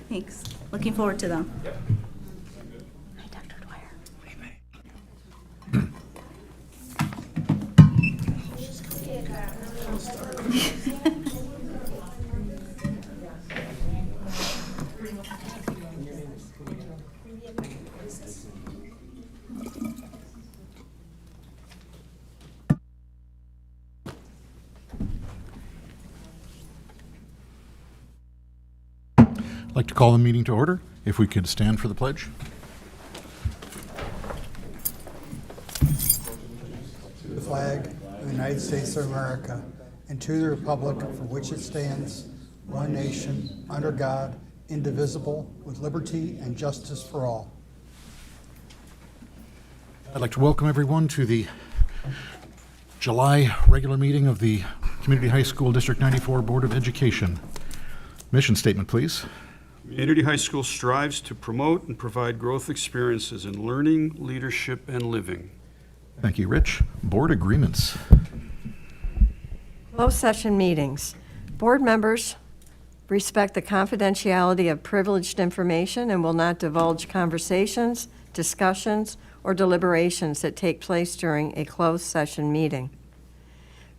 Thanks. Looking forward to them. Yep. Hi, Dr. Dwyer. I'd like to call the meeting to order. If we could stand for the pledge. To the flag of the United States of America and to the republic for which it stands, one nation, under God, indivisible, with liberty and justice for all. I'd like to welcome everyone to the July regular meeting of the Community High School District 94 Board of Education. Mission statement, please. Community High School strives to promote and provide growth experiences in learning, leadership, and living. Thank you, Rich. Board agreements. Closed session meetings. Board members respect the confidentiality of privileged information and will not divulge conversations, discussions, or deliberations that take place during a closed session meeting.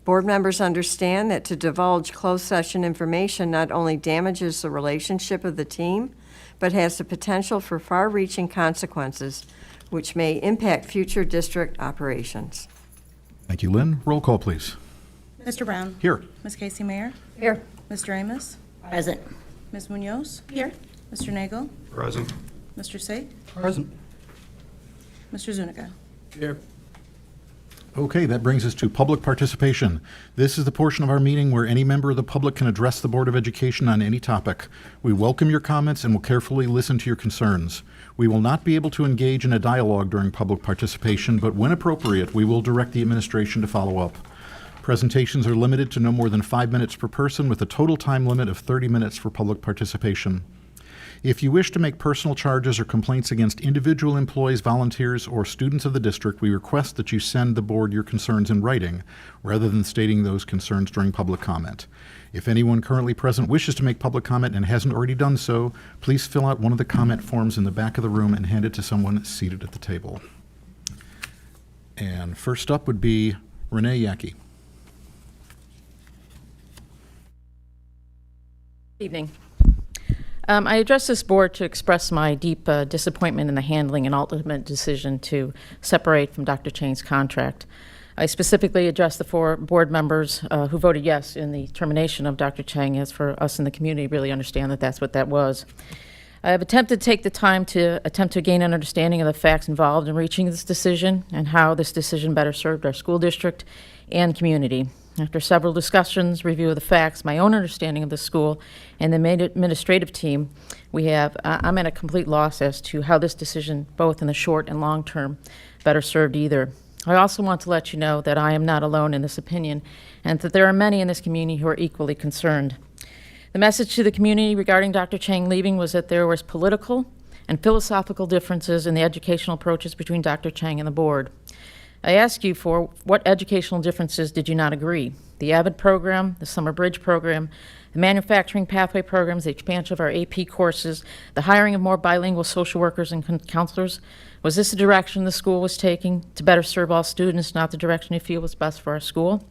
Board members understand that to divulge closed session information not only damages the relationship of the team, but has the potential for far-reaching consequences which may impact future district operations. Thank you, Lynn. Roll call, please. Mr. Brown. Here. Ms. Casey Mayer. Here. Mr. Amos. Present. Ms. Munoz. Here. Mr. Nagel. Present. Mr. Sate. Present. Mr. Zuniga. Here. Okay, that brings us to public participation. This is the portion of our meeting where any member of the public can address the Board of Education on any topic. We welcome your comments and will carefully listen to your concerns. We will not be able to engage in a dialogue during public participation, but when appropriate, we will direct the administration to follow up. Presentations are limited to no more than 5 minutes per person, with a total time limit of 30 minutes for public participation. If you wish to make personal charges or complaints against individual employees, volunteers, or students of the district, we request that you send the board your concerns in writing, rather than stating those concerns during public comment. If anyone currently present wishes to make public comment and hasn't already done so, please fill out one of the comment forms in the back of the room and hand it to someone seated at the table. And first up would be Renee Yackey. Evening. I address this board to express my deep disappointment in the handling and ultimate decision to separate from Dr. Chang's contract. I specifically address the 4 board members who voted yes in the termination of Dr. Chang, as for us in the community really understand that that's what that was. I have attempted to take the time to gain an understanding of the facts involved in reaching this decision and how this decision better served our school district and community. After several discussions, review of the facts, my own understanding of the school, and the administrative team, I'm at a complete loss as to how this decision, both in the short and long term, better served either. I also want to let you know that I am not alone in this opinion, and that there are many in this community who are equally concerned. The message to the community regarding Dr. Chang leaving was that there was political and philosophical differences in the educational approaches between Dr. Chang and the board. I ask you for what educational differences did you not agree? The AVID program, the Summer Bridge program, the manufacturing pathway programs, the expansion of our AP courses, the hiring of more bilingual social workers and counselors. Was this the direction the school was taking to better serve all students, not the direction you feel was best for our school?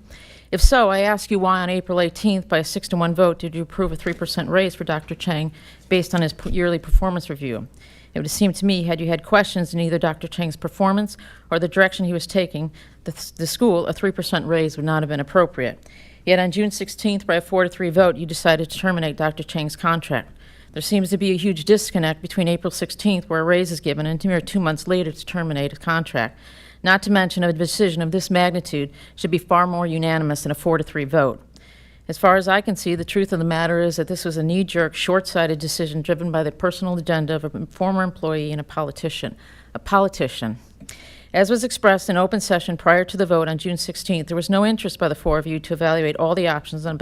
If so, I ask you why on April 18th, by a 6-to-1 vote, did you approve a 3% raise for Dr. Chang based on his yearly performance review? It would have seemed to me, had you had questions in either Dr. Chang's performance or the direction he was taking, the school, a 3% raise would not have been appropriate. Yet on June 16th, by a 4-to-3 vote, you decided to terminate Dr. Chang's contract. There seems to be a huge disconnect between April 16th, where a raise is given, and mere 2 months later to terminate a contract. Not to mention a decision of this magnitude should be far more unanimous than a 4-to-3 vote. As far as I can see, the truth of the matter is that this was a knee-jerk, short-sighted decision driven by the personal agenda of a former employee and a politician. A politician. As was expressed in open session prior to the vote on June 16th, there was no interest by the 4 of you to evaluate all the options on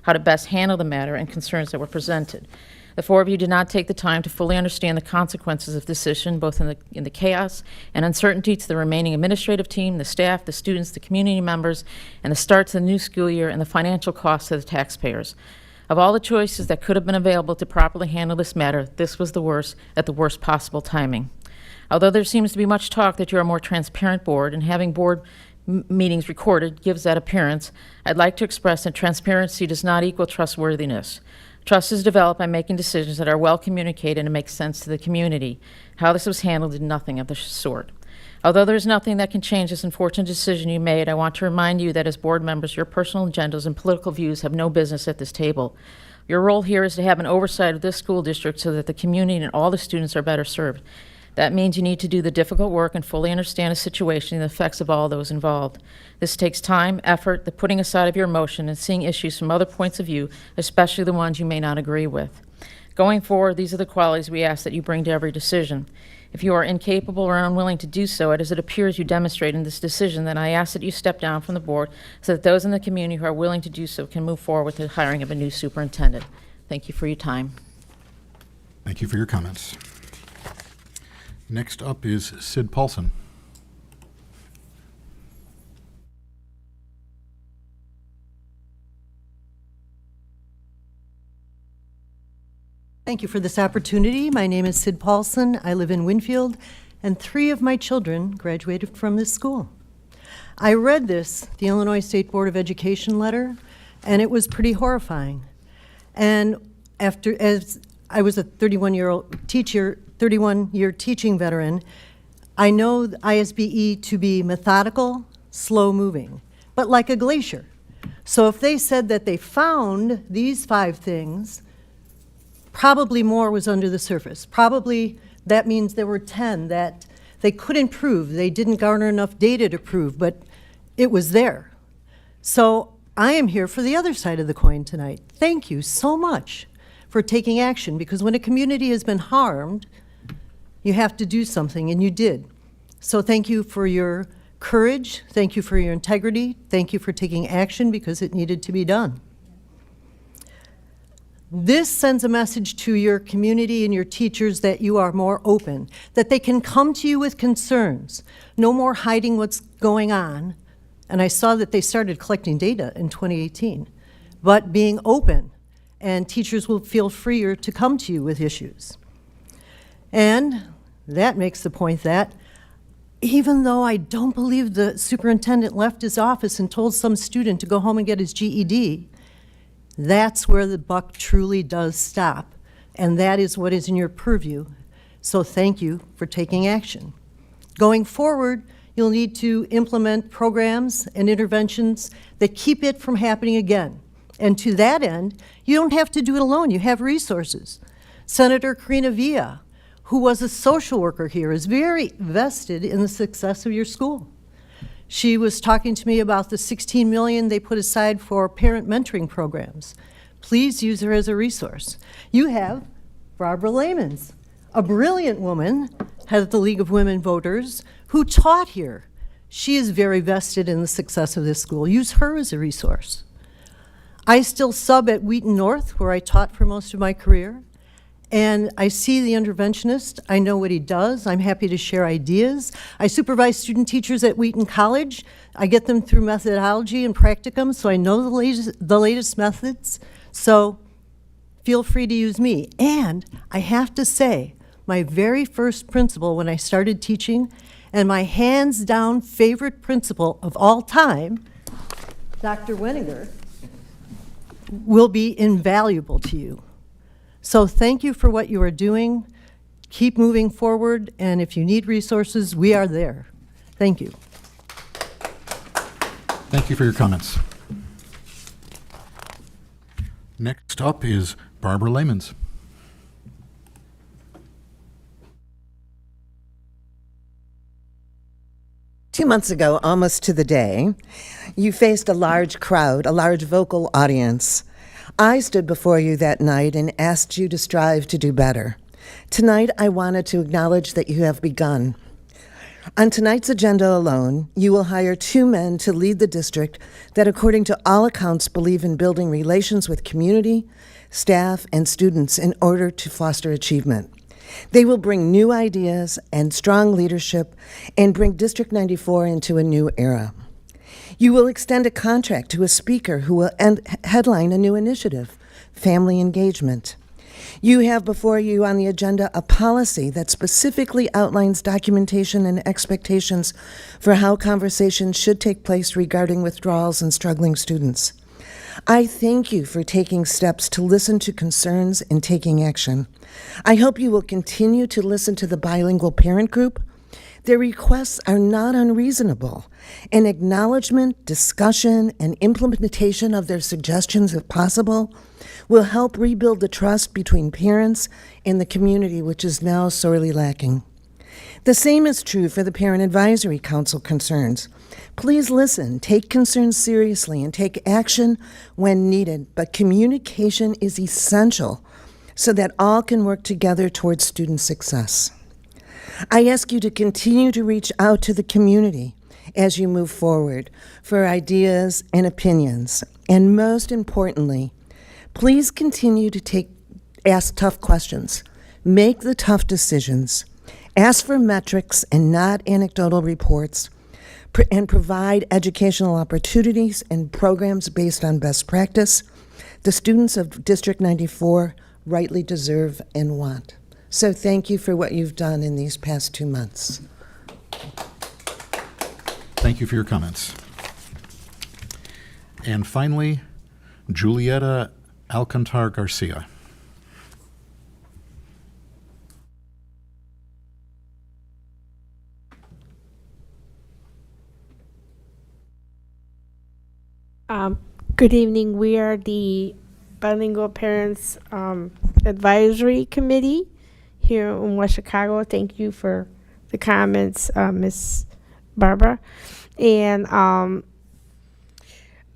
how to best handle the matter and concerns that were presented. The 4 of you did not take the time to fully understand the consequences of this decision, both in the chaos and uncertainty to the remaining administrative team, the staff, the students, the community members, and the start to the new school year and the financial costs to the taxpayers. Of all the choices that could have been available to properly handle this matter, this was the worst at the worst possible timing. Although there seems to be much talk that you're a more transparent board, and having board meetings recorded gives that appearance, I'd like to express that transparency does not equal trustworthiness. Trust is developed by making decisions that are well communicated and make sense to the community. How this was handled did nothing of the sort. Although there is nothing that can change this unfortunate decision you made, I want to remind you that as board members, your personal agendas and political views have no business at this table. Your role here is to have an oversight of this school district so that the community and all the students are better served. That means you need to do the difficult work and fully understand the situation and the effects of all those involved. This takes time, effort, the putting aside of your emotion, and seeing issues from other points of view, especially the ones you may not agree with. Going forward, these are the qualities we ask that you bring to every decision. If you are incapable or unwilling to do so, as it appears you demonstrate in this decision, then I ask that you step down from the board so that those in the community who are willing to do so can move forward with the hiring of a new superintendent. Thank you for your time. Thank you for your comments. Next up is Sid Paulson. Thank you for this opportunity. My name is Sid Paulson. I live in Winfield, and 3 of my children graduated from this school. I read this, the Illinois State Board of Education letter, and it was pretty horrifying. And as I was a 31-year teaching veteran, I know the ISBE to be methodical, slow-moving, but like a glacier. So if they said that they found these 5 things, probably more was under the surface. Probably that means there were 10 that they couldn't prove. They didn't garner enough data to prove, but it was there. So I am here for the other side of the coin tonight. Thank you so much for taking action, because when a community has been harmed, you have to do something, and you did. So thank you for your courage. Thank you for your integrity. Thank you for taking action because it needed to be done. This sends a message to your community and your teachers that you are more open, that they can come to you with concerns, no more hiding what's going on. And I saw that they started collecting data in 2018, but being open, and teachers will feel freer to come to you with issues. And that makes the point that even though I don't believe the superintendent left his office and told some student to go home and get his GED, that's where the buck truly does stop, and that is what is in your purview. So thank you for taking action. Going forward, you'll need to implement programs and interventions that keep it from happening again. And to that end, you don't have to do it alone. You have resources. Senator Karina Villa, who was a social worker here, is very vested in the success of your school. She was talking to me about the $16 million they put aside for parent mentoring programs. Please use her as a resource. You have Barbara Lamons, a brilliant woman, head of the League of Women Voters, who taught here. She is very vested in the success of this school. Use her as a resource. I still sub at Wheaton North, where I taught for most of my career. And I see the interventionist. I know what he does. I'm happy to share ideas. I supervise student teachers at Wheaton College. I get them through methodology and practicum, so I know the latest methods. So feel free to use me. And I have to say, my very first principal when I started teaching, and my hands-down favorite principal of all time, Dr. Weniger, will be invaluable to you. So thank you for what you are doing. Keep moving forward, and if you need resources, we are there. Thank you. Thank you for your comments. Next up is Barbara Lamons. Two months ago, almost to the day, you faced a large crowd, a large vocal audience. I stood before you that night and asked you to strive to do better. Tonight, I wanted to acknowledge that you have begun. On tonight's agenda alone, you will hire 2 men to lead the district that, according to all accounts, believe in building relations with community, staff, and students in order to foster achievement. They will bring new ideas and strong leadership and bring District 94 into a new era. You will extend a contract to a speaker who will headline a new initiative, family engagement. You have before you on the agenda a policy that specifically outlines documentation and expectations for how conversations should take place regarding withdrawals and struggling students. I thank you for taking steps to listen to concerns and taking action. I hope you will continue to listen to the bilingual parent group. Their requests are not unreasonable, and acknowledgement, discussion, and implementation of their suggestions, if possible, will help rebuild the trust between parents and the community, which is now sorely lacking. The same is true for the Parent Advisory Council concerns. Please listen, take concerns seriously, and take action when needed, but communication is essential so that all can work together towards student success. I ask you to continue to reach out to the community as you move forward for ideas and opinions. And most importantly, please continue to ask tough questions, make the tough decisions, ask for metrics and not anecdotal reports, and provide educational opportunities and programs based on best practice the students of District 94 rightly deserve and want. So thank you for what you've done in these past 2 months. Thank you for your comments. And finally, Julieta Alcantar Garcia. Good evening. We are the Bilingual Parents Advisory Committee here in West Chicago. Thank you for the comments, Ms. Barbara. And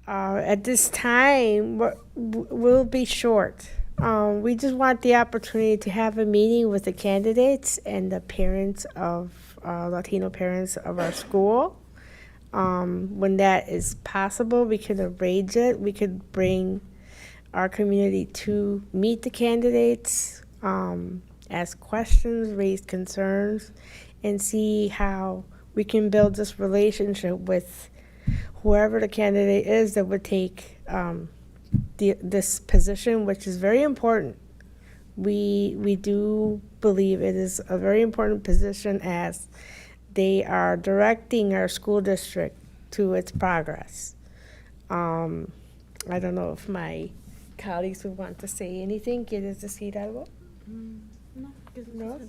at this time, we'll be short. We just want the opportunity to have a meeting with the candidates and the parents of Latino parents of our school. When that is possible, we could arrange it. We could bring our community to meet the candidates, ask questions, raise concerns, and see how we can build this relationship with whoever the candidate is that would take this position, which is very important. We do believe it is a very important position as they are directing our school district to its progress. I don't know if my colleagues would want to say anything. ¿Quieres decir algo? No.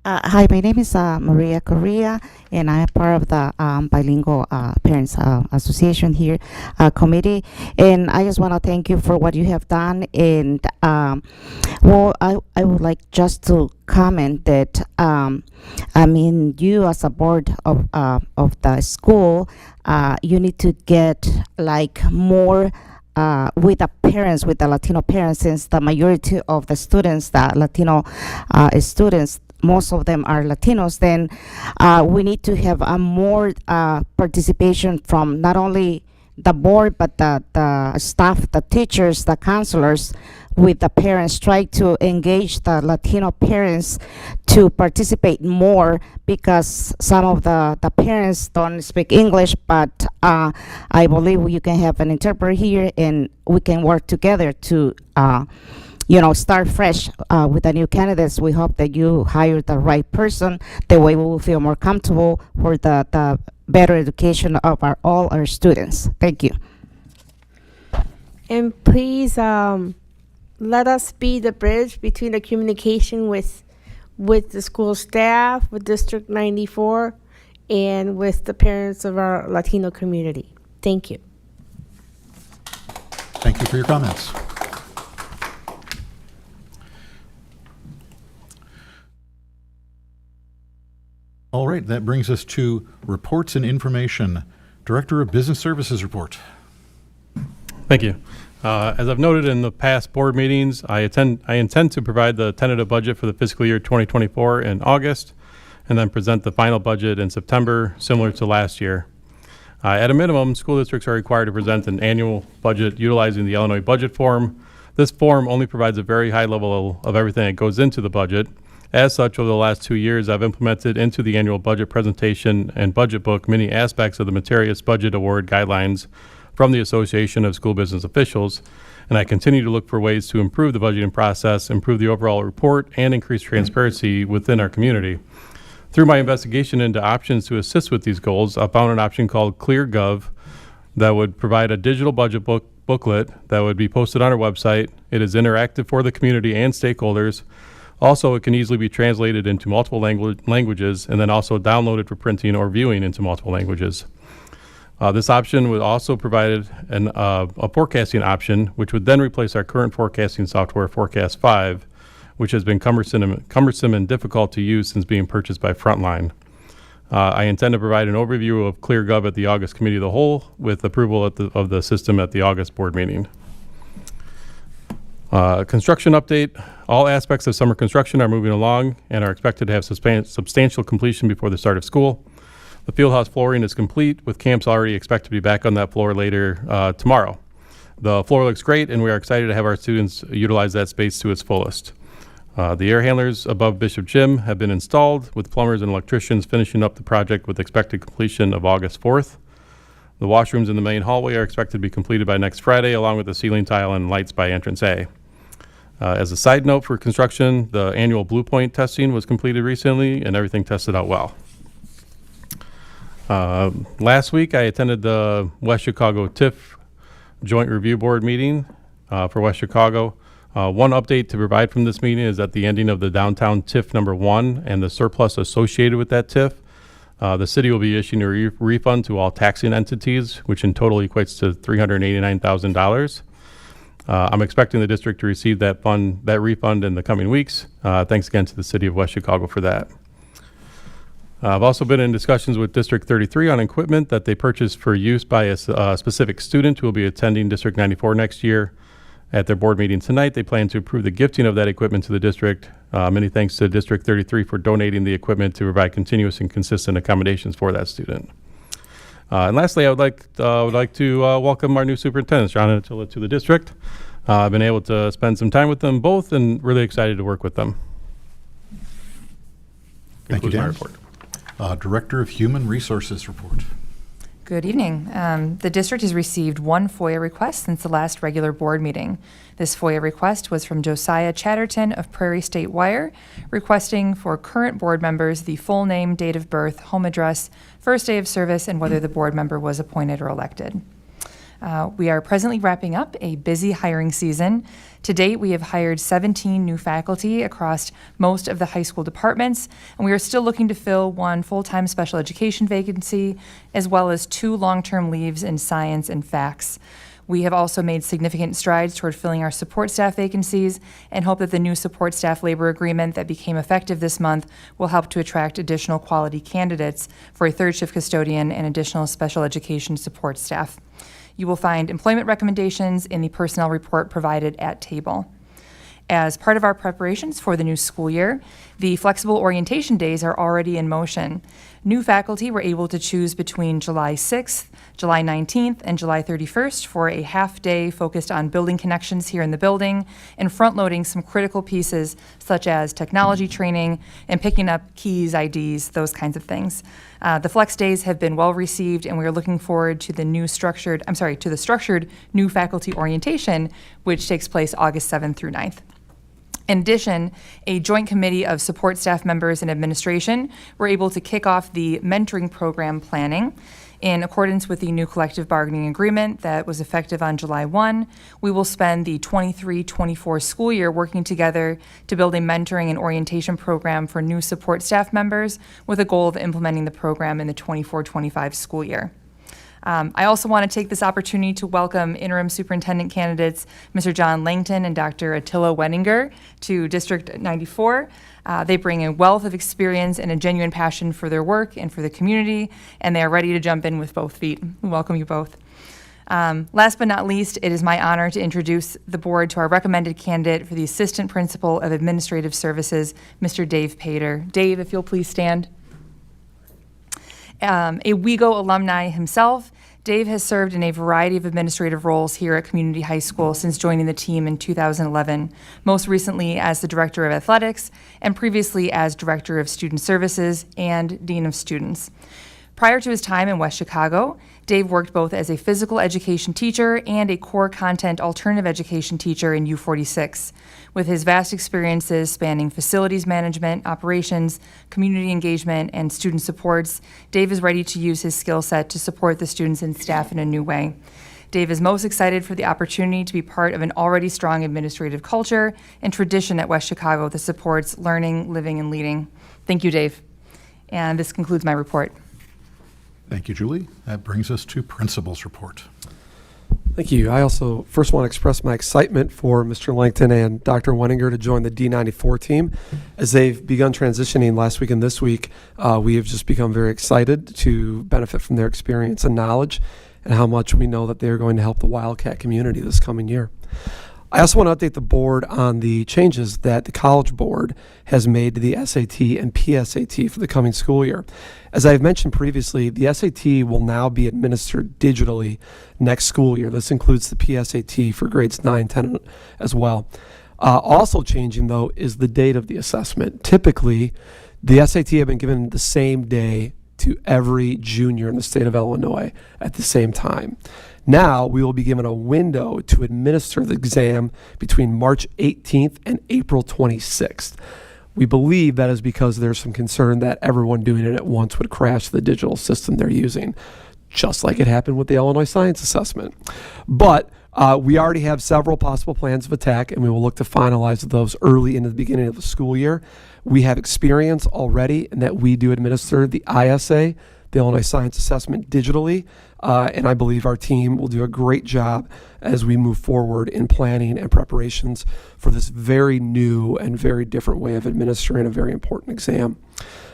Hi, my name is Maria Correa, and I'm part of the Bilingual Parents Association here committee. And I just want to thank you for what you have done. And well, I would like just to comment that I mean, you as a board of the school, you need to get like more with the parents, with the Latino parents, since the majority of the students, the Latino students, most of them are Latinos, then we need to have a more participation from not only the board, but the staff, the teachers, the counselors, with the parents. Try to engage the Latino parents to participate more, because some of the parents don't speak English, but I believe you can have an interpreter here and we can work together to start fresh with the new candidates. We hope that you hire the right person. The way we will feel more comfortable for the better education of all our students. Thank you. And please let us be the bridge between the communication with the school staff, with District 94, and with the parents of our Latino community. Thank you. Thank you for your comments. All right, that brings us to reports and information. Director of Business Services report. Thank you. As I've noted in the past board meetings, I intend to provide the tentative budget for the fiscal year 2024 in August, and then present the final budget in September, similar to last year. At a minimum, school districts are required to present an annual budget utilizing the Illinois budget form. This form only provides a very high level of everything that goes into the budget. As such, over the last 2 years, I've implemented into the annual budget presentation and budget book many aspects of the Materius Budget Award guidelines from the Association of School Business Officials. and I continue to look for ways to improve the budgeting process, improve the overall report, and increase transparency within our community. Through my investigation into options to assist with these goals, I found an option called ClearGov that would provide a digital budget booklet that would be posted on our website. It is interactive for the community and stakeholders. Also, it can easily be translated into multiple languages and then also downloaded for printing or viewing into multiple languages. This option would also provide a forecasting option, which would then replace our current forecasting software, Forecast 5, which has been cumbersome and difficult to use since being purchased by Frontline. I intend to provide an overview of ClearGov at the August Committee of the Whole with approval of the system at the August board meeting. Construction update. All aspects of summer construction are moving along and are expected to have substantial completion before the start of school. The fieldhouse flooring is complete, with camps already expected to be back on that floor later tomorrow. The floor looks great, and we are excited to have our students utilize that space to its fullest. The air handlers above Bishop Gym have been installed, with plumbers and electricians finishing up the project with expected completion of August 4th. The washrooms in the main hallway are expected to be completed by next Friday, along with the ceiling tile and lights by entrance A. As a side note for construction, the annual Blue Point testing was completed recently, and everything tested out well. Last week, I attended the West Chicago TIF Joint Review Board meeting for West Chicago. One update to provide from this meeting is that the ending of the downtown TIF number 1 and the surplus associated with that TIF, the city will be issuing a refund to all taxing entities, which in total equates to $389,000. I'm expecting the district to receive that refund in the coming weeks. Thanks again to the city of West Chicago for that. I've also been in discussions with District 33 on equipment that they purchased for use by a specific student who will be attending District 94 next year. At their board meeting tonight, they plan to approve the gifting of that equipment to the district. Many thanks to District 33 for donating the equipment to provide continuous and consistent accommodations for that student. And lastly, I would like to welcome our new superintendents, John and Attila, to the district. I've been able to spend some time with them both and really excited to work with them. Thank you, Concludes my Dan. report. Director of Human Resources report. Good evening. The district has received one FOIA request since the last regular board meeting. This FOIA request was from Josiah Chatterton of Prairie State Wire, requesting for current board members the full name, date of birth, home address, first day of service, and whether the board member was appointed or elected. We are presently wrapping up a busy hiring season. To date, we have hired 17 new faculty across most of the high school departments, and we are still looking to fill one full-time special education vacancy, as well as 2 long-term leaves in science and FACS. We have also made significant strides toward filling our support staff vacancies and hope that the new support staff labor agreement that became effective this month will help to attract additional quality candidates for a 3rd shift custodian and additional special education support staff. You will find employment recommendations in the personnel report provided at table. As part of our preparations for the new school year, the flexible orientation days are already in motion. New faculty were able to choose between July 6th, July 19th, and July 31st for a half day focused on building connections here in the building and front-loading some critical pieces such as technology training and picking up keys, IDs, those kinds of things. The flex days have been well received, and we are looking forward to the structured new faculty orientation, which takes place August 7th through 9th. In addition, a joint committee of support staff members and administration were able to kick off the mentoring program planning. In accordance with the new collective bargaining agreement that was effective on July 1, we will spend the 23-24 school year working together to build a mentoring and orientation program for new support staff members with a goal of implementing the program in the 24-25 school year. I also want to take this opportunity to welcome interim superintendent candidates Mr. John Langton and Dr. Attila Wenninger to District 94. They bring a wealth of experience and a genuine passion for their work and for the community, and they are ready to jump in with both feet. We welcome you both. Last but not least, it is my honor to introduce the board to our recommended candidate for the Assistant Principal of Administrative Services, Mr. Dave Pater. Dave, if you'll please stand. A WeGo alumni himself, Dave has served in a variety of administrative roles here at Community High School since joining the team in 2011, most recently as the Director of Athletics and previously as Director of Student Services and Dean of Students. Prior to his time in West Chicago, Dave worked both as a physical education teacher and a core content alternative education teacher in U46. With his vast experiences spanning facilities management, operations, community engagement, and student supports, Dave is ready to use his skill set to support the students and staff in a new way. Dave is most excited for the opportunity to be part of an already strong administrative culture and tradition at West Chicago that supports learning, living, and leading. Thank you, Dave. And this concludes my report. Thank you, Julie. That brings us to principal's report. Thank you. I also first want to express my excitement for Mr. Langton and Dr. Wenninger to join the D94 team. As they've begun transitioning last week and this week, we have just become very excited to benefit from their experience and knowledge and how much we know that they're going to help the Wildcat community this coming year. I also want to update the board on the changes that the College Board has made to the SAT and PSAT for the coming school year. As I've mentioned previously, the SAT will now be administered digitally next school year. This includes the PSAT for grades 9, 10 as well. Also changing, though, is the date of the assessment. Typically, the SAT have been given the same day to every junior in the state of Illinois at the same time. Now we will be given a window to administer the exam between March 18th and April 26th. We believe that is because there's some concern that everyone doing it at once would crash the digital system they're using, just like it happened with the Illinois Science Assessment. But we already have several possible plans of attack, and we will look to finalize those early into the beginning of the school year. We have experience already in that we do administer the ISA, the Illinois Science Assessment, digitally, and I believe our team will do a great job as we move forward in planning and preparations for this very new and very different way of administering a very important exam.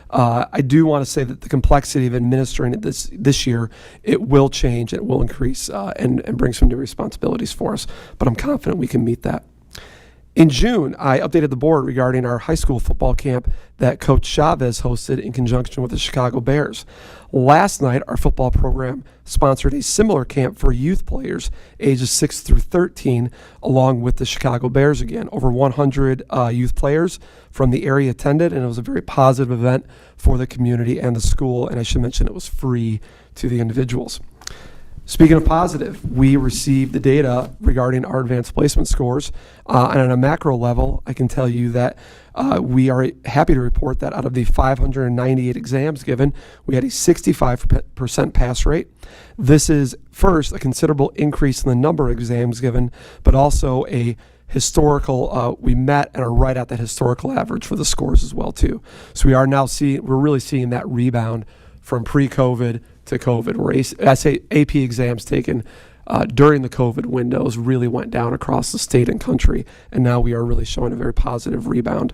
I do want to say that the complexity of administering it this year, it will change, it will increase and bring some new responsibilities for us, but I'm confident we can meet that. In June, I updated the board regarding our high school football camp that Coach Chavez hosted in conjunction with the Chicago Bears. Last night, our football program sponsored a similar camp for youth players ages 6 through 13, along with the Chicago Bears again. Over 100 youth players from the area attended, and it was a very positive event for the community and the school, and I should mention it was free to the individuals. Speaking of positive, we received the data regarding our advanced placement scores. And on a macro level, I can tell you that we are happy to report that out of the 598 exams given, we had a 65% pass rate. This is, first, a considerable increase in the number of exams given, but also a historical, we met and are right at that historical average for the scores as well, too. So we are now we're really seeing that rebound from pre-COVID to COVID, where AP exams taken during the COVID windows really went down across the state and country, and now we are really showing a very positive rebound.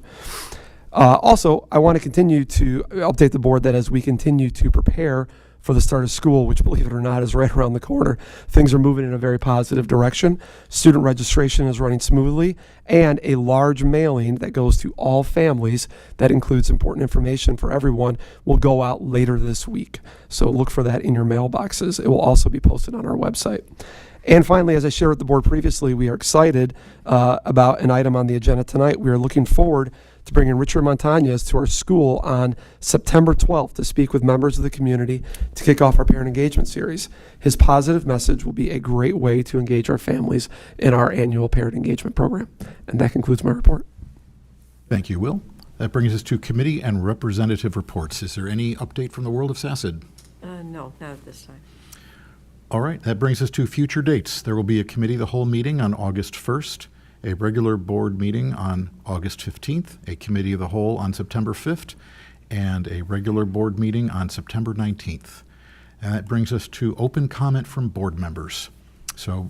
Also, I want to continue to update the board that as we continue to prepare for the start of school, which, believe it or not, is right around the corner, things are moving in a very positive direction. Student registration is running smoothly, and a large mailing that goes to all families that includes important information for everyone will go out later this week. So look for that in your mailboxes. It will also be posted on our website. And finally, as I shared with the board previously, we are excited about an item on the agenda tonight. We are looking forward to bringing Richard Montañez to our school on September 12th to speak with members of the community to kick off our parent engagement series. His positive message will be a great way to engage our families in our annual parent engagement program. And that concludes my report. Thank you, Will. That brings us to committee and representative reports. Is there any update from the world of SACID? No, not at this time. All right, that brings us to future dates. There will be a committee of the whole meeting on August 1st, a regular board meeting on August 15th, a committee of the whole on September 5th, and a regular board meeting on September 19th. And that brings us to open comment from board members. So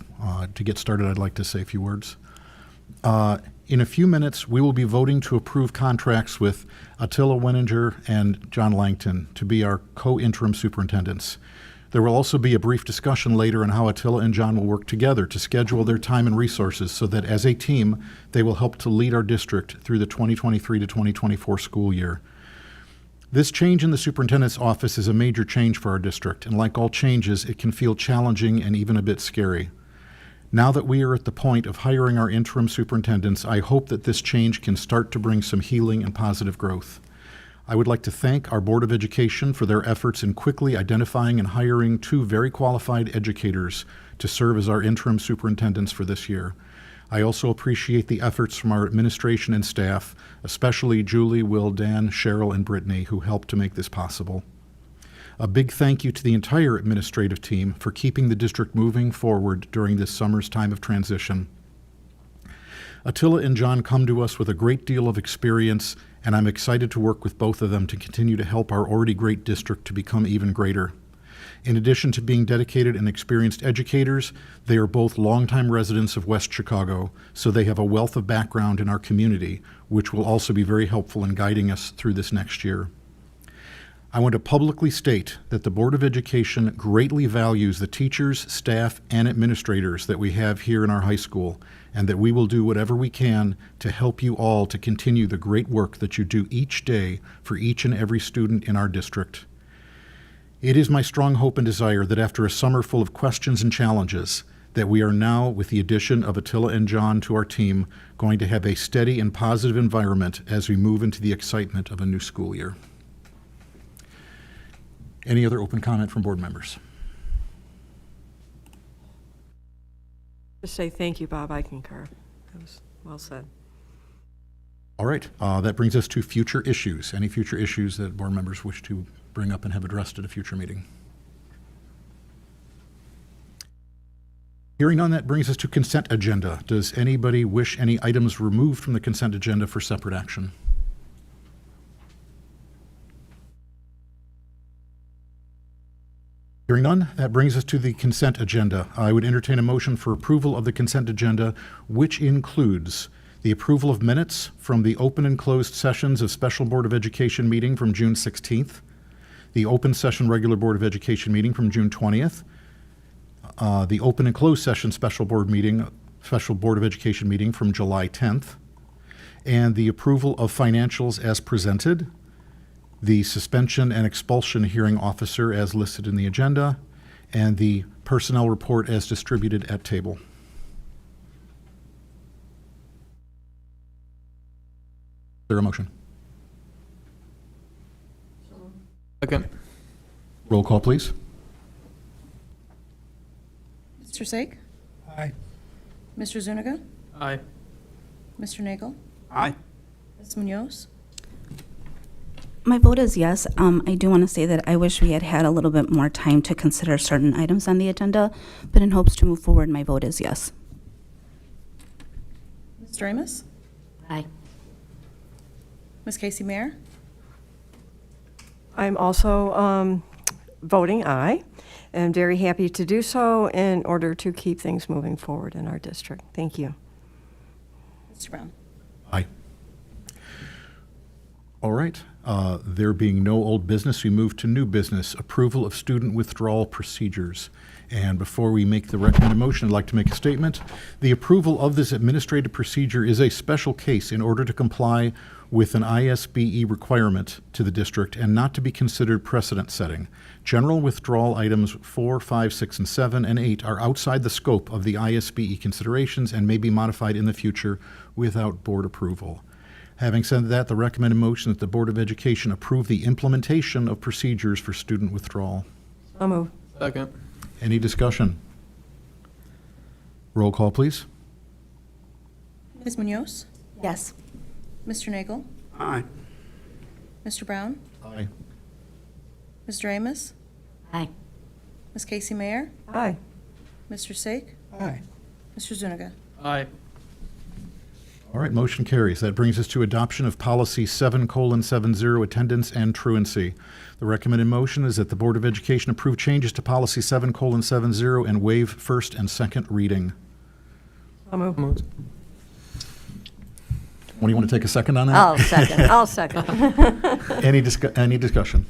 to get started, I'd like to say a few words. In a few minutes, we will be voting to approve contracts with Attila Wenninger and John Langton to be our co-interim superintendents. There will also be a brief discussion later on how Attila and John will work together to schedule their time and resources so that as a team, they will help to lead our district through the 2023 to 2024 school year. This change in the superintendent's office is a major change for our district, and like all changes, it can feel challenging and even a bit scary. Now that we are at the point of hiring our interim superintendents, I hope that this change can start to bring some healing and positive growth. I would like to thank our Board of Education for their efforts in quickly identifying and hiring 2 very qualified educators to serve as our interim superintendents for this year. I also appreciate the efforts from our administration and staff, especially Julie, Will, Dan, Cheryl, and Brittany, who helped to make this possible. A big thank you to the entire administrative team for keeping the district moving forward during this summer's time of transition. Attila and John come to us with a great deal of experience, and I'm excited to work with both of them to continue to help our already great district to become even greater. In addition to being dedicated and experienced educators, they are both longtime residents of West Chicago, so they have a wealth of background in our community, which will also be very helpful in guiding us through this next year. I want to publicly state that the Board of Education greatly values the teachers, staff, and administrators that we have here in our high school, and that we will do whatever we can to help you all to continue the great work that you do each day for each and every student in our district. It is my strong hope and desire that after a summer full of questions and challenges, that we are now, with the addition of Attila and John to our team, going to have a steady and positive environment as we move into the excitement of a new school year. Any other open comment from board members? Just say thank you, Bob. I concur. That was well said. All right, that brings us to future issues. Any future issues that board members wish to bring up and have addressed at a future meeting? Hearing none, that brings us to consent agenda. Does anybody wish any items removed from the consent agenda for separate action? Hearing none, that brings us to the consent agenda. I would entertain a motion for approval of the consent agenda, which includes the approval of minutes from the open and closed sessions of Special Board of Education meeting from June 16th, the open session regular Board of Education meeting from June 20th, the open and closed session Special Board of Education meeting from July 10th, and the approval of financials as presented, the suspension and expulsion hearing officer as listed in the agenda, and the personnel report as distributed at table. Is there a motion? Second. Roll call, please. Mr. Sake? Aye. Mr. Zuniga? Aye. Mr. Nagel? Aye. Ms. Munoz? My vote is yes. I do want to say that I wish we had had a little bit more time to consider certain items on the agenda, but in hopes to move forward, my vote is yes. Mr. Amos? Aye. Ms. Casey Mayer? I'm also voting aye, and very happy to do so in order to keep things moving forward in our district. Thank you. Mr. Brown? Aye. All right. There being no old business, we move to new business, approval of student withdrawal procedures. And before we make the recommended motion, I'd like to make a statement. The approval of this administrative procedure is a special case in order to comply with an ISBE requirement to the district and not to be considered precedent setting. General withdrawal items 4, 5, 6, and 7, and 8 are outside the scope of the ISBE considerations and may be modified in the future without board approval. Having said that, the recommended motion that the Board of Education approve the implementation of procedures for student withdrawal. I'll move. Second. Any discussion? Roll call, please. Ms. Munoz? Yes. Mr. Nagel? Aye. Mr. Brown? Aye. Mr. Amos? Aye. Ms. Casey Mayer? Aye. Mr. Sake? Aye. Mr. Zuniga? Aye. All right, motion carries. That brings us to adoption of policy 7:70, attendance and truancy. The recommended motion is that the Board of Education approve changes to policy 7:70 and waive first and second reading. I'll move. What do you want to take a second on that? I'll second. Any discussion?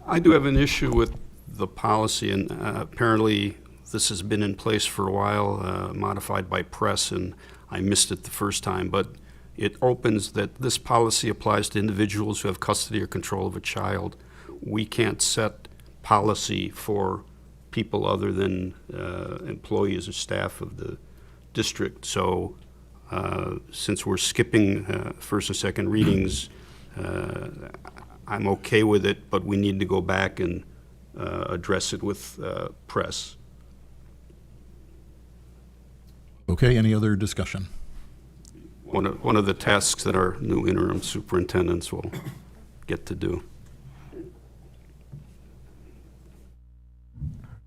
I do have an issue with the policy, and apparently this has been in place for a while, modified by press, and I missed it the first time, but it opens that this policy applies to individuals who have custody or control of a child. We can't set policy for people other than employees or staff of the district. So since we're skipping first and second readings, I'm okay with it, but we need to go back and address it with press. Okay, any other discussion? One of the tasks that our new interim superintendents will get to do.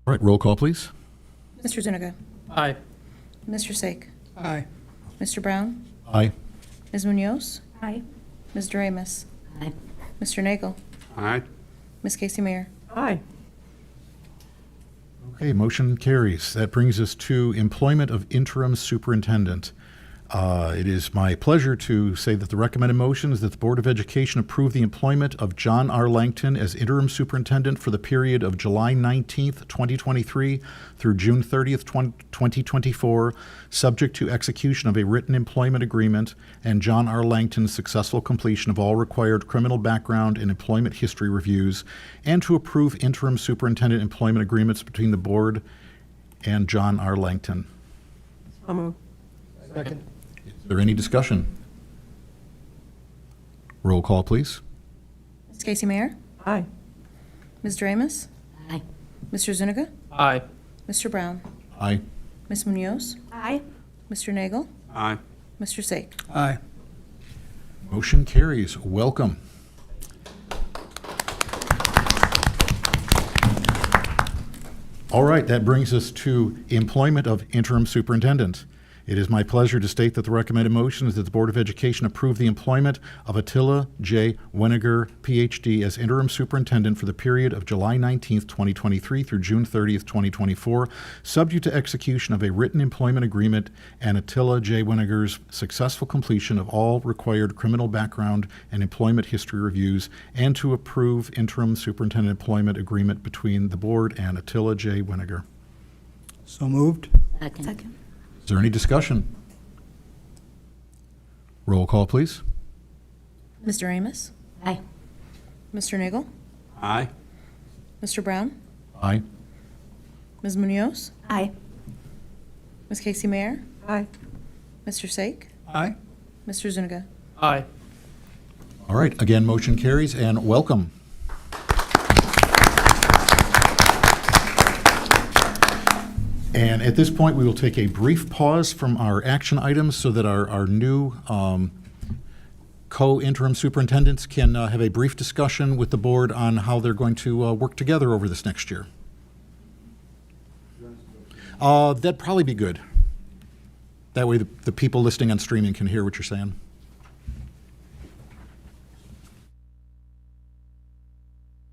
All right, roll call, please. Mr. Zuniga. Aye. Mr. Sake. Aye. Mr. Brown. Aye. Ms. Munoz. Aye. Ms. Doremus. Aye. Mr. Nagel. Aye. Ms. Casey Mayer. Aye. Okay, motion carries. That brings us to employment of interim superintendent. It is my pleasure to say that the recommended motion is that the Board of Education approve the employment of John R. Langton as interim superintendent for the period of July 19th, 2023 through June 30th, 2024, subject to execution of a written employment agreement and John R. Langton's successful completion of all required criminal background and employment history reviews, and to approve interim superintendent employment agreements between the board and John R. Langton. So moved. Second. Is there any discussion? Roll call, please. Ms. Casey Mayer. Aye. Ms. Doremus. Aye. Mr. Zuniga. Aye. Mr. Brown. Aye. Ms. Munoz. Aye. Mr. Nagel. Aye. Mr. Sake. Aye. Motion carries. Welcome. All right, that brings us to employment of interim superintendent. It is my pleasure to state that the recommended motion is that the Board of Education approve the employment of Attila J. Weniger, Ph.D., as interim superintendent for the period of July 19th, 2023 through June 30th, 2024, subject to execution of a written employment agreement and Attila J. Weniger's successful completion of all required criminal background and employment history reviews, and to approve interim superintendent employment agreement between the board and Attila J. Weniger. So moved. Second. Is there any discussion? Roll call, please. Ms. Doremus. Aye. Mr. Nagel. Aye. Mr. Brown. Aye. Ms. Munoz. Aye. Ms. Casey Mayer. Aye. Mr. Sake. Aye. Mr. Zuniga. Aye. All right, again, motion carries, and welcome. And at this point, we will take a brief pause from our action items so that our new co-interim superintendents can have a brief discussion with the board on how they're going to work together over this next year. That'd probably be good. That way the people listening on streaming can hear what you're saying.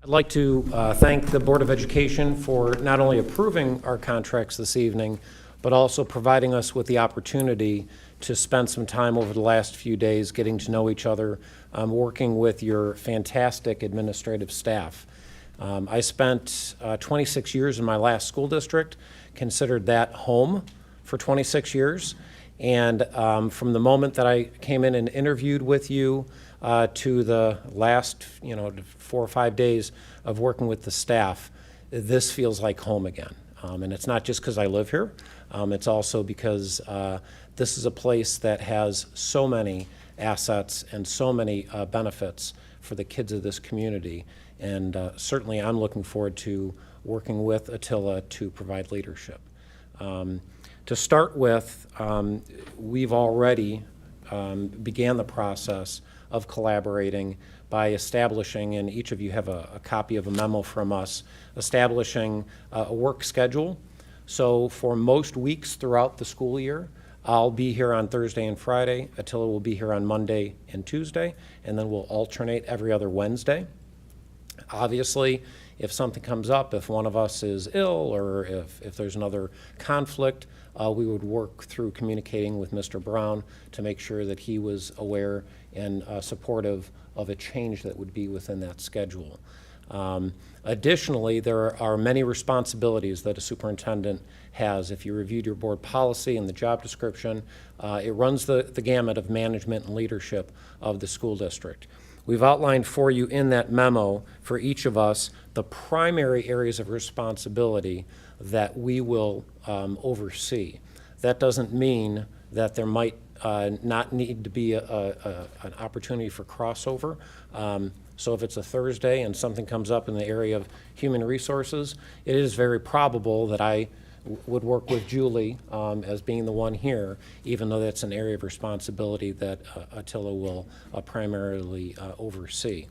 I'd like to thank the Board of Education for not only approving our contracts this evening, but also providing us with the opportunity to spend some time over the last few days getting to know each other, working with your fantastic administrative staff. I spent 26 years in my last school district, considered that home for 26 years, and from the moment that I came in and interviewed with you to the last 4 or 5 days of working with the staff, this feels like home again. And it's not just because I live here, it's also because this is a place that has so many assets and so many benefits for the kids of this community. And certainly I'm looking forward to working with Attila to provide leadership. To start with, we've already began the process of collaborating by establishing, and each of you have a copy of a memo from us, establishing a work schedule. So for most weeks throughout the school year, I'll be here on Thursday and Friday, Attila will be here on Monday and Tuesday, and then we'll alternate every other Wednesday. Obviously, if something comes up, if one of us is ill or if there's another conflict, we would work through communicating with Mr. Brown to make sure that he was aware and supportive of a change that would be within that schedule. Additionally, there are many responsibilities that a superintendent has. If you reviewed your board policy and the job description, it runs the gamut of management and leadership of the school district. We've outlined for you in that memo for each of us the primary areas of responsibility that we will oversee. That doesn't mean that there might not need to be an opportunity for crossover. So if it's a Thursday and something comes up in the area of human resources, it is very probable that I would work with Julie as being the one here, even though that's an area of responsibility that Attila will primarily oversee.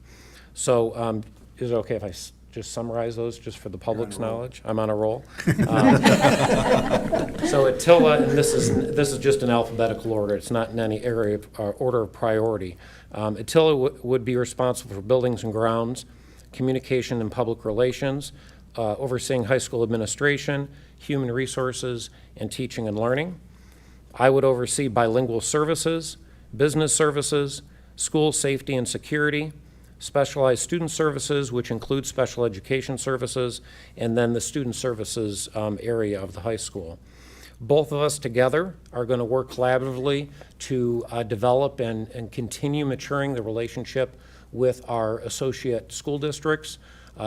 So is it okay if I just summarize those just for the public's knowledge? I'm on a roll. So Attila, and this is just an alphabetical order. It's not in any area of order of priority. Attila would be responsible for buildings and grounds, communication and public relations, overseeing high school administration, human resources, and teaching and learning. I would oversee bilingual services, business services, school safety and security, specialized student services, which include special education services, and then the student services area of the high school. Both of us together are going to work collaboratively to develop and continue maturing the relationship with our associate school districts,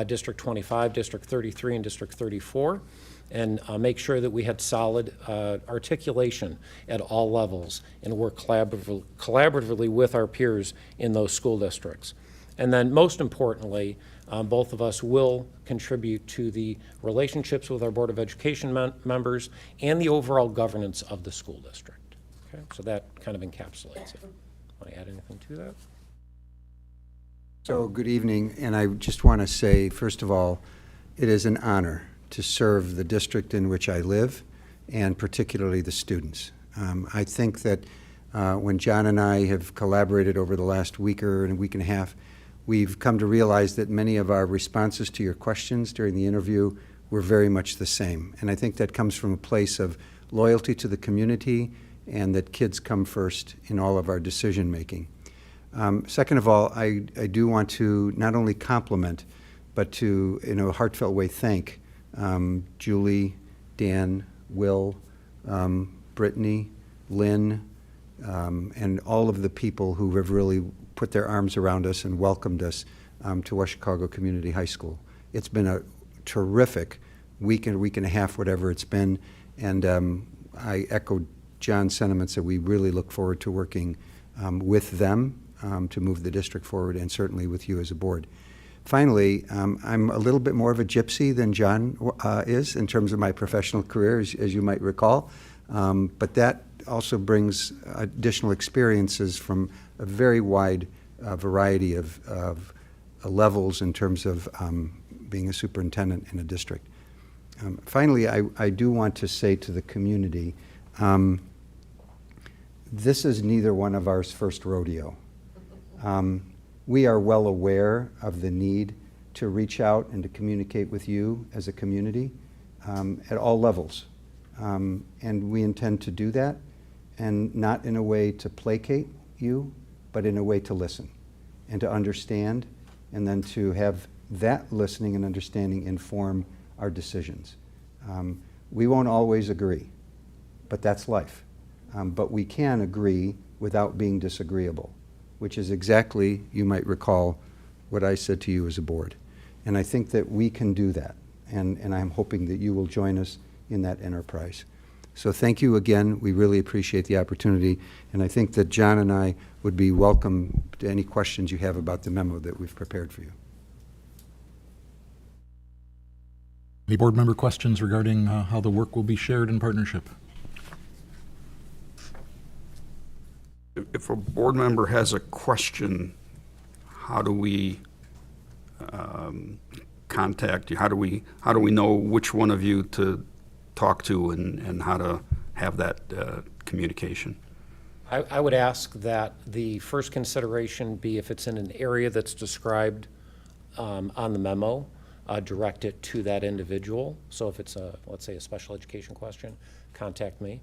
District 25, District 33, and District 34, and make sure that we had solid articulation at all levels and work collaboratively with our peers in those school districts. And then most importantly, both of us will contribute to the relationships with our Board of Education members and the overall governance of the school district. Okay, so that kind of encapsulates it. Want to add anything to that? So good evening, and I just want to say, first of all, it is an honor to serve the district in which I live, and particularly the students. I think that when John and I have collaborated over the last week and a week and a half, we've come to realize that many of our responses to your questions during the interview were very much the same. And I think that comes from a place of loyalty to the community and that kids come first in all of our decision making. Second of all, I do want to not only compliment, but to, in a heartfelt way, thank Julie, Dan, Will, Brittany, Lynn, and all of the people who have really put their arms around us and welcomed us to West Chicago Community High School. It's been a terrific week and a half, whatever it's been, and I echo John's sentiments that we really look forward to working with them to move the district forward, and certainly with you as a board. Finally, I'm a little bit more of a gypsy than John is in terms of my professional career, as you might recall, but that also brings additional experiences from a very wide variety of levels in terms of being a superintendent in a district. Finally, I do want to say to the community, this is neither one of our first rodeo. We are well aware of the need to reach out and to communicate with you as a community at all levels. And we intend to do that, and not in a way to placate you, but in a way to listen and to understand, and then to have that listening and understanding inform our decisions. We won't always agree, but that's life. But we can agree without being disagreeable, which is exactly, you might recall, what I said to you as a board. And I think that we can do that, and I'm hoping that you will join us in that enterprise. So thank you again. We really appreciate the opportunity, and I think that John and I would be welcome to any questions you have about the memo that we've prepared for you. Any board member questions regarding how the work will be shared in partnership? If a board member has a question, how do we contact you? How do we know which one of you to talk to and how to have that communication? I would ask that the first consideration be, if it's in an area that's described on the memo, direct it to that individual. So if it's let's say a special education question, contact me.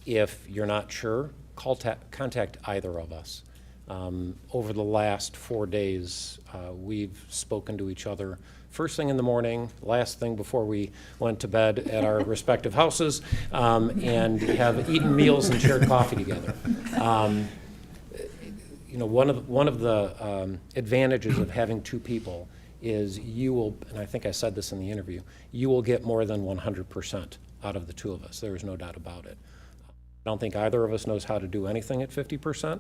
If you're not sure, contact either of us. Over the last 4 days, we've spoken to each other first thing in the morning, last thing before we went to bed at our respective houses, and have eaten meals and shared coffee together. You know, one of the advantages of having two people is you will, and I think I said this in the interview, you will get more than 100% out of the two of us. There is no doubt about it. I don't think either of us knows how to do anything at 50%.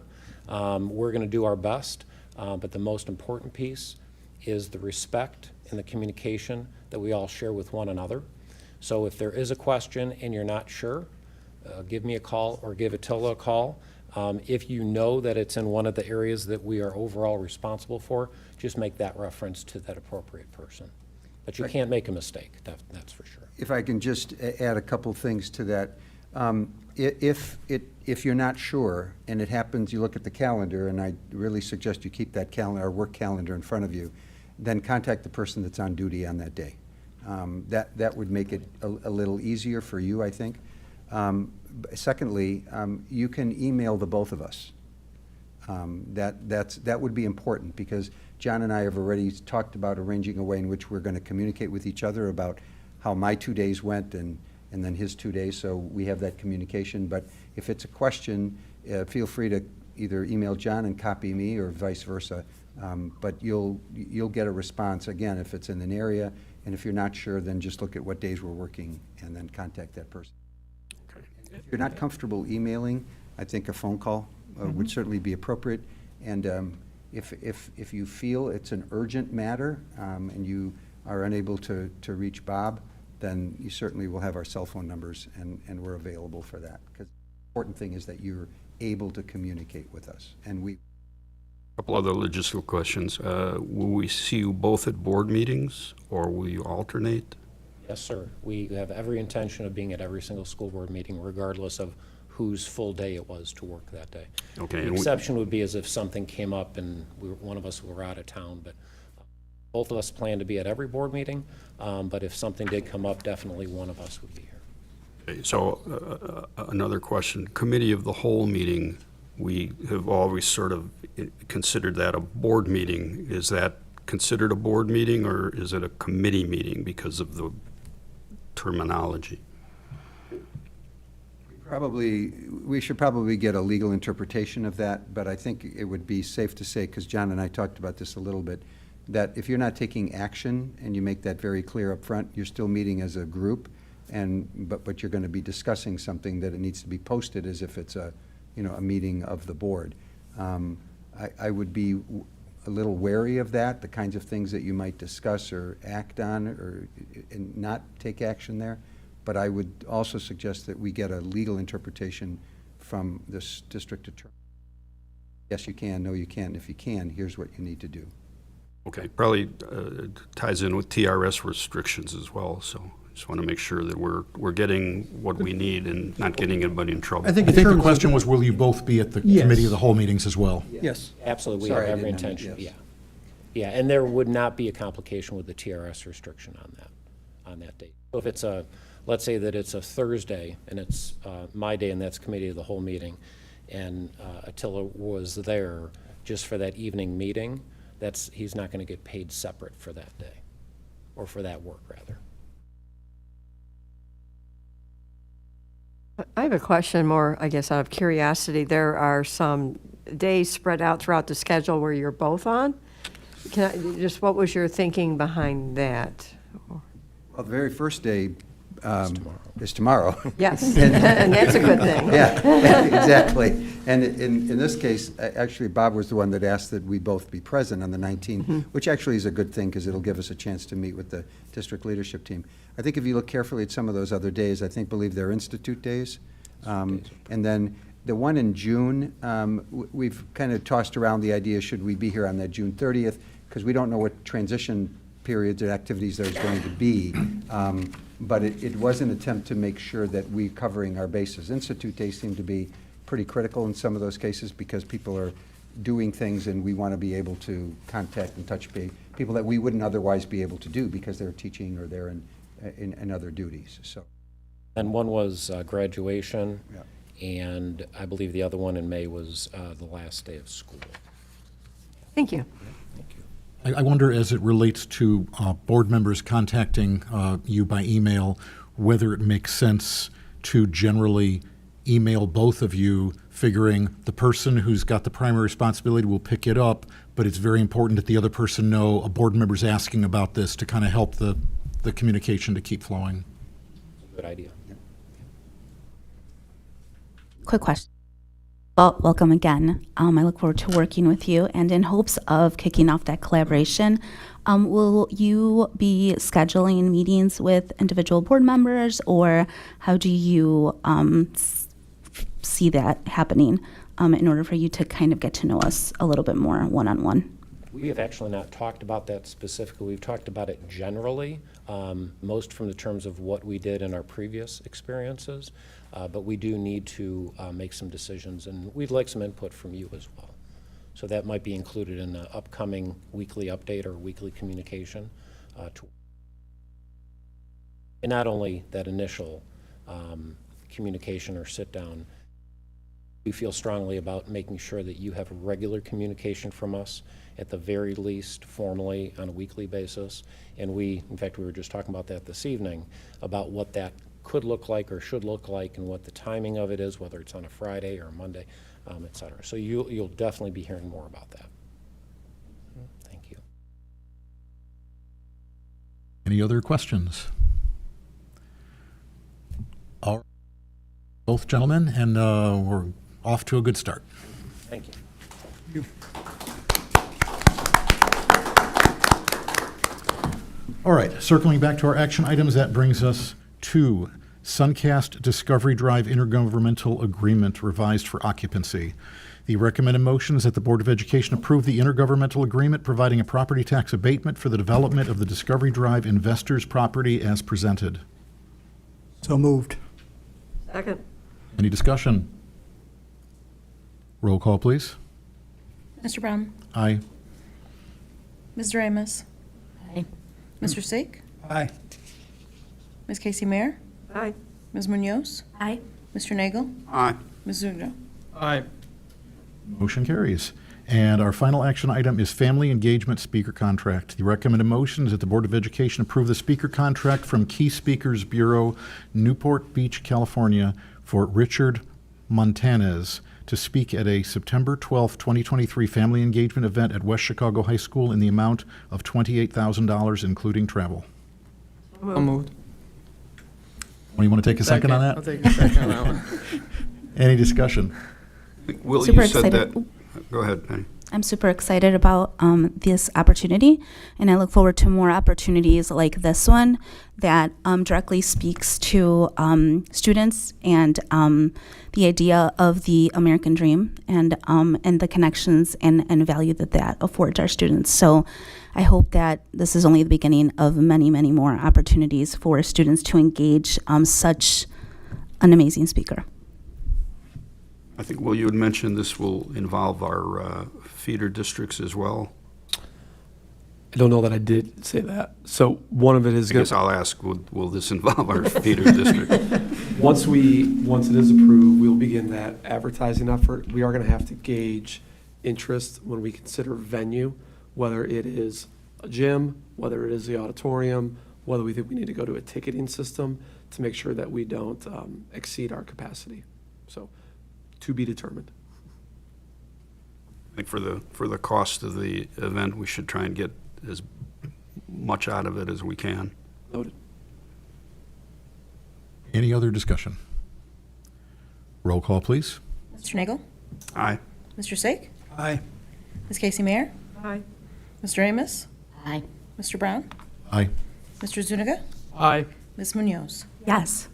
We're going to do our best, but the most important piece is the respect and the communication that we all share with one another. So if there is a question and you're not sure, give me a call or give Attila a call. If you know that it's in one of the areas that we are overall responsible for, just make that reference to that appropriate person. But you can't make a mistake, that's for sure. If I can just add a couple things to that. If you're not sure, and it happens, you look at the calendar, and I really suggest you keep that calendar, our work calendar in front of you, then contact the person that's on duty on that day. That would make it a little easier for you, I think. Secondly, you can email the both of us. That would be important, because John and I have already talked about arranging a way in which we're going to communicate with each other about how my 2 days went and then his 2 days, so we have that communication. But if it's a question, feel free to either email John and copy me, or vice versa. But you'll get a response, again, if it's in an area, and if you're not sure, then just look at what days we're working and then contact that person. If you're not comfortable emailing, I think a phone call would certainly be appropriate. And if you feel it's an urgent matter and you are unable to reach Bob, then you certainly will have our cell phone numbers, and we're available for that. Because the important thing is that you're able to communicate with us. And we. A couple other logistical questions. Will we see you both at board meetings, or will you alternate? Yes, sir. We have every intention of being at every single school board meeting, regardless of whose full day it was to work that day. Okay. The exception would be as if something came up and one of us were out of town, but both of us plan to be at every board meeting, but if something did come up, definitely one of us would be here. Okay, so another question. Committee of the whole meeting, we have always sort of considered that a board meeting. Is that considered a board meeting, or is it a committee meeting because of the terminology? We should probably get a legal interpretation of that, but I think it would be safe to say, because John and I talked about this a little bit, that if you're not taking action and you make that very clear up front, you're still meeting as a group, but you're going to be discussing something that it needs to be posted as if it's a meeting of the board. I would be a little wary of that, the kinds of things that you might discuss or act on and not take action there. But I would also suggest that we get a legal interpretation from this district attorney. Yes, you can. No, you can't. If you can, here's what you need to do. Okay, probably ties in with TRS restrictions as well, so I just want to make sure that we're getting what we need and not getting anybody in trouble. I think the question was, will you both be at the committee of the whole meetings as well? Yes. Absolutely, we Sorry, have I every didn't intention, yes. Yeah, and there would not be a complication with the TRS restriction on that date. So if it's let's say that it's a Thursday, and it's my day, and that's committee of the whole meeting, and Attila was there just for that evening meeting, he's not going to get paid separate for that day, or for that work, rather. I have a question more, I guess, out of curiosity. There are some days spread out throughout the schedule where you're both on. What was your thinking behind that? Well, the very first day is tomorrow. Yes, and that's a good thing. Yeah, exactly. And in this case, actually, Bob was the one that asked that we both be present on the 19th, which actually is a good thing, because it'll give us a chance to meet with the district leadership team. I think if you look carefully at some of those other days, I believe they're institute days. And then the one in June, we've kind of tossed around the idea, should we be here on that June 30th, because we don't know what transition periods and activities there's going to be. But it was an attempt to make sure that we're covering our bases. Institute days seem to be pretty critical in some of those cases, because people are doing things and we want to be able to contact and touch people that we wouldn't otherwise be able to do because they're teaching or they're in other duties. So. And one was graduation, and I believe the other one in May was the last day of school. Thank you. I wonder, as it relates to board members contacting you by email, whether it makes sense to generally email both of you, figuring the person who's got the primary responsibility will pick it up, but it's very important that the other person know a board member's asking about this to kind of help the communication to keep flowing. Good idea. Quick question. Well, welcome again. I look forward to working with you, and in hopes of kicking off that collaboration, will you be scheduling meetings with individual board members, or how do you see that happening in order for you to kind of get to know us a little bit more one-on-one? We have actually not talked about that specifically. We've talked about it generally, most from the terms of what we did in our previous experiences, but we do need to make some decisions, and we'd like some input from you as well. So that might be included in the upcoming weekly update or weekly communication. And not only that initial communication or sit down, we feel strongly about making sure that you have regular communication from us, at the very least formally on a weekly basis. And in fact, we were just talking about that this evening, about what that could look like or should look like and what the timing of it is, whether it's on a Friday or a Monday, et cetera. So you'll definitely be hearing more about that. Thank you. Any other questions? All right. Both gentlemen, and we're off to a good start. Thank you. All right, circling back to our action items, that brings us to Suncast Discovery Drive Intergovernmental Agreement revised for occupancy. The recommended motion is that the Board of Education approve the intergovernmental agreement providing a property tax abatement for the development of the Discovery Drive investors' property as presented. So moved. Second. Any discussion? Roll call, please. Mr. Brown? Aye. Ms. Doremus? Aye. Mr. Sake? Aye. Ms. Casey Mayer? Aye. Ms. Munoz? Aye. Mr. Nagel? Aye. Ms. Zuniga? Aye. Motion carries. And our final action item is Family Engagement Speaker Contract. The recommended motion is that the Board of Education approve the speaker contract from Key Speakers Bureau, Newport Beach, California, for Richard Montanez to speak at a September 12, 2023 family engagement event at West Chicago High School in the amount of $28,000, including travel. So moved. You want to take a second on that? I'll take a second on that one. Any discussion? Will, Super you said excited. that. Go ahead, Penny. I'm super excited about this opportunity, and I look forward to more opportunities like this one that directly speaks to students and the idea of the American dream and the connections and value that affords our students. So I hope that this is only the beginning of many, many more opportunities for students to engage such an amazing speaker. I think, Will, you had mentioned this will involve our feeder districts as well. I don't know that I did say that. So one of it is I going guess I'll ask, will this involve our feeder district? once it is approved, we'll begin that advertising effort. We are going to have to gauge interest when we consider venue, whether it is a gym, whether it is the auditorium, whether we think we need to go to a ticketing system to make sure that we don't exceed our capacity. So to be determined. I think for the cost of the event, we should try and get as much out of it as we can. Noted. Any other discussion? Roll call, please. Mr. Nagel? Aye. Mr. Sake? Aye. Ms. Casey Mayer? Aye. Ms. Doremus? Aye. Mr. Brown? Aye. Mr. Zuniga? Aye. Ms. Munoz? Yes.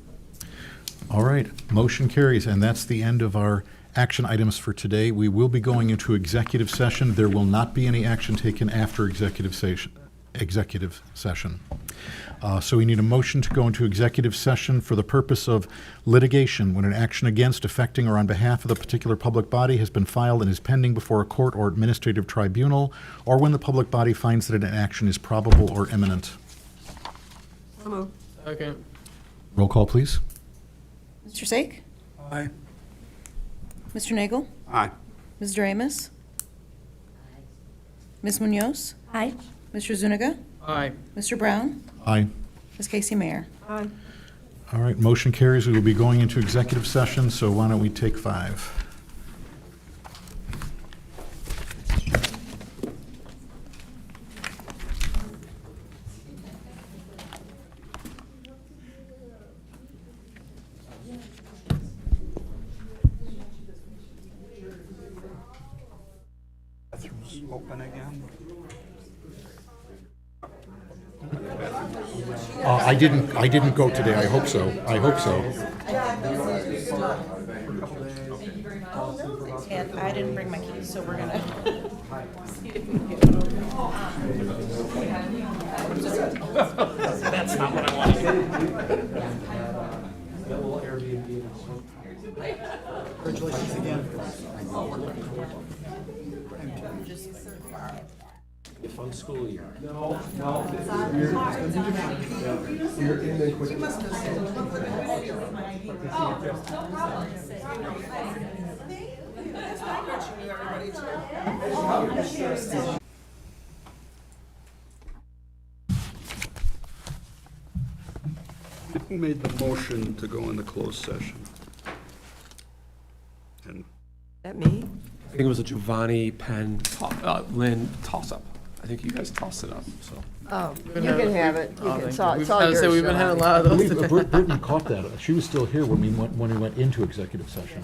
All right, motion carries, and that's the end of our action items for today. We will be going into executive session. There will not be any action taken after executive session. So we need a motion to go into executive session for the purpose of litigation when an action against, affecting, or on behalf of the particular public body has been filed and is pending before a court or administrative tribunal, or when the public body finds that an action is probable or imminent. So moved. Okay. Roll call, please. Mr. Sake? Aye. Mr. Nagel? Aye. Ms. Doremus? Ms. Munoz? Aye. Mr. Zuniga? Aye. Mr. Brown? Aye. Ms. Casey Mayer? Aye. All right, motion carries. We will be going into executive session, so why don't we take 5? open again? I didn't go today. I hope so. I hope so. And I didn't bring my keys, so we're gonna. That's not what I wanted. Congratulations again. A fun school year. Who made the motion to go into closed session? And That me? I think it was a Giovanni, Penn, Lynn toss-up. I think you guys tossed it up, so. Oh, you can have it. You can, it's all yours. We've been having a lot of those today. Brittany caught that. She was still here when we went into executive session.